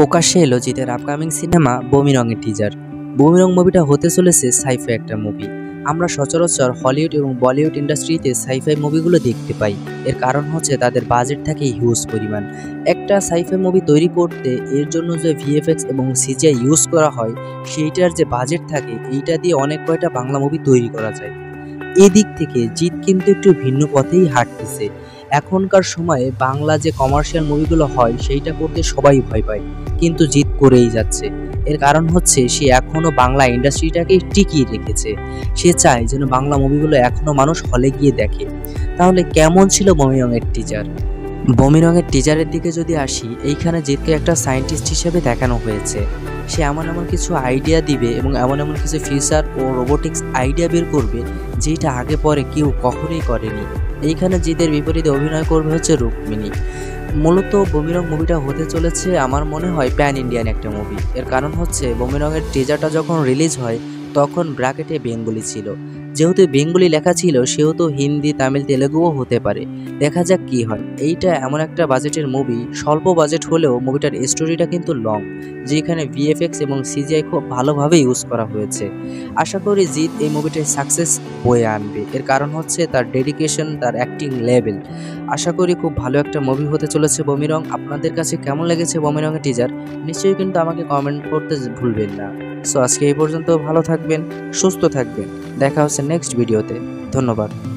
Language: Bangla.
প্রকাশ্যে এলো জিতের আপকামিং সিনেমা বমি রঙের টিজার। বমি রং মুভিটা হতে চলেছে সাইফাই একটা মুভি। আমরা সচরাচর হলিউড এবং বলিউড ইন্ডাস্ট্রিতে সাইফাই মুভিগুলো দেখতে পাই। এর কারণ হচ্ছে তাদের বাজেট থাকে হিউজ পরিমাণ। একটা সাইফাই মুভি তৈরি করতে এর জন্য যে ভিএফএক্স এবং সিজিআই ইউজ করা হয়, সেইটার যে বাজেট থাকে এইটা দিয়ে অনেক কয়টা বাংলা মুভি তৈরি করা যায়। এদিক থেকে জিত কিন্তু একটু ভিন্ন পথেই হাঁটতেছে। এখনকার সময়ে বাংলা যে কমার্শিয়াল মুভিগুলো হয় সেইটা করতে সবাই ভয় পায়, কিন্তু জিত করেই যাচ্ছে। এর কারণ হচ্ছে সে এখনো বাংলা ইন্ডাস্ট্রিটাকে টিকিয়ে রেখেছে। সে চায় যেন বাংলা মুভিগুলো এখনো মানুষ হলে গিয়ে দেখে। তাহলে কেমন ছিল বমি রঙের টিজার? বমি রঙের টিজারের দিকে যদি আসি, এইখানে জিতকে একটা সায়েন্টিস্ট হিসেবে দেখানো হয়েছে। সে এমন এমন কিছু আইডিয়া দিবে এবং এমন এমন কিছু ফিচার ও রোবোটিক্স আইডিয়া বের করবে যেটা আগে পরে কেউ কখনোই করেনি। এইখানে জিতের বিপরীতে অভিনয় করবে হচ্ছে রুক্মিণী। মূলত বমি রং মুভিটা হতে চলেছে আমার মনে হয় প্যান ইন্ডিয়ান একটা মুভি। এর কারণ হচ্ছে বমি রঙের টিজারটা যখন রিলিজ হয় তখন ব্র্যাকেটে বেঙ্গলি ছিল। যেহেতু বেঙ্গলি লেখা ছিল সেহেতু হিন্দি, তামিল, তেলেগুও হতে পারে। দেখা যাক কি হয়। এইটা এমন একটা বাজেটের মুভি, স্বল্প বাজেট হলেও মুভিটার স্টোরিটা কিন্তু লং, যেখানে ভিএফএক্স এবং সিজিআই খুব ভালোভাবে ইউজ করা হয়েছে। আশা করি জিৎ এই মুভিটায় সাকসেস বয়ে আনবে। এর কারণ হচ্ছে তার ডেডিকেশন, তার অ্যাক্টিং লেভেল। আশা করি খুব ভালো একটা মুভি হতে চলেছে বমি রং। আপনাদের কাছে কেমন লেগেছে বমি রঙের টিজার নিশ্চয়ই কিন্তু আমাকে কমেন্ট করতে ভুলবেন না। সো আজকে এই পর্যন্ত, ভালো থাকবেন, সুস্থ থাকবেন। দেখা হচ্ছে নেক্সট ভিডিওতে। ধন্যবাদ।